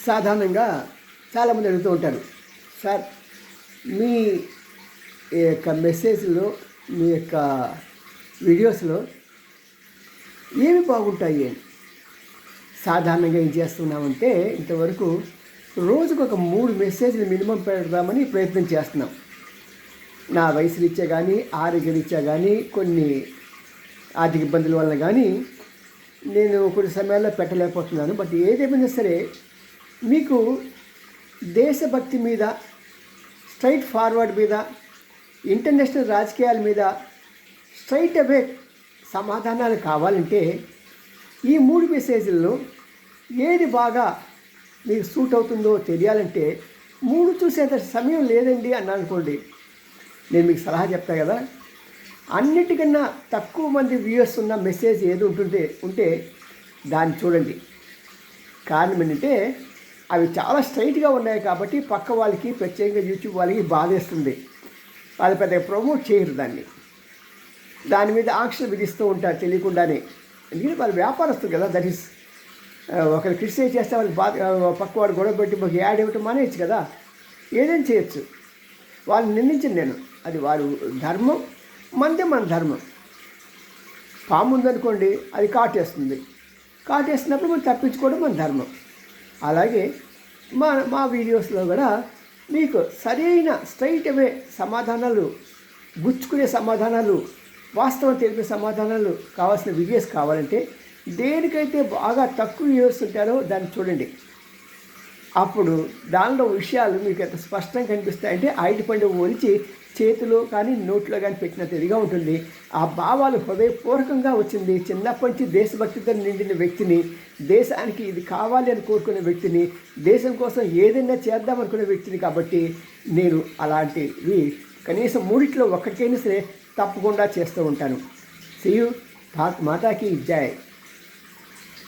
సాధారణంగా చాలామంది అడుగుతూ ఉంటారు, సార్ మీ యొక్క మెసేజ్లో, మీ యొక్క వీడియోస్లో ఏమి బాగుంటాయి అని. సాధారణంగా ఏం చేస్తున్నామంటే ఇంతవరకు రోజుకు ఒక 3 మెసేజ్లు మినిమం పెడదామని ప్రయత్నం చేస్తున్నాం. నా వయసు రీత్యా కానీ, ఆరోగ్య రీత్యా కానీ, కొన్ని ఆర్థిక ఇబ్బందుల వలన కానీ నేను కొన్ని సమయాల్లో పెట్టలేకపోతున్నాను. బట్ ఏదేమైనా సరే మీకు దేశభక్తి మీద, స్ట్రైట్ ఫార్వర్డ్ మీద, ఇంటర్నేషనల్ రాజకీయాల మీద స్ట్రైట్ అవే సమాధానాలు కావాలంటే ఈ 3 మెసేజ్లలో ఏది బాగా మీకు సూట్ అవుతుందో తెలియాలంటే 3 చూసేంత సమయం లేదండి అన్నాను అనుకోండి, నేను మీకు సలహా చెప్తా కదా. అన్నిటికన్నా తక్కువ మంది వ్యూయర్స్ ఉన్న మెసేజ్ ఏది ఉంటే దాన్ని చూడండి. కారణం ఏంటంటే అవి చాలా స్ట్రైట్గా ఉన్నాయి కాబట్టి పక్క వాళ్ళకి, ప్రత్యేకంగా యూట్యూబ్ వాళ్ళకి బాధేస్తుంది. వాళ్ళు పెద్దగా ప్రమోట్ చేయరు దాని మీద ఆంక్షలు విధిస్తూ ఉంటారు తెలియకుండానే. ఎందుకంటే వాళ్ళు వ్యాపారస్తులు కదా. దట్ ఈస్ ఒకరు క్రిటిసైజ్ చేస్తే వాళ్ళు పక్కవాడు గొడవ పెట్టి మాకు యాడ్ ఇవ్వటం మానేయచ్చు కదా. ఏదైనా చేయొచ్చు. వాళ్ళని నిందించను నేను. అది వారు ధర్మం, మనదే మన ధర్మం. పాము ఉందనుకోండి, అది కాటేస్తున్నప్పుడు మనం తప్పించుకోవడం మన ధర్మం. అలాగే మా వీడియోస్లో కూడా మీకు సరైన స్ట్రైట్ అవే సమాధానాలు, గుచ్చుకునే సమాధానాలు, వాస్తవం తెలిపే సమాధానాలు కావాల్సిన వీడియోస్ కావాలంటే దేనికైతే బాగా తక్కువ వ్యూవర్స్ ఉంటారో దాన్ని చూడండి. అప్పుడు దానిలో విషయాలు మీకు ఎంత స్పష్టంగా కనిపిస్తాయంటే అరటిపండు ఒలిచి చేతిలో కానీ నోట్లో కానీ పెట్టినంత ఇదిగా ఉంటుంది. ఆ భావాలు హృదయపూర్వకంగా వచ్చింది. చిన్నప్పటి నుంచి దేశభక్తితో నిండిన వ్యక్తిని, దేశానికి ఇది కావాలి అని కోరుకునే వ్యక్తిని, దేశం కోసం ఏదైనా చేద్దామనుకునే వ్యక్తిని. కాబట్టి నేను అలాంటివి కనీసం 3 ఒక్కటికైనా సరే తప్పకుండా చేస్తూ ఉంటాను. See you. భారత్ మాతాకి జై.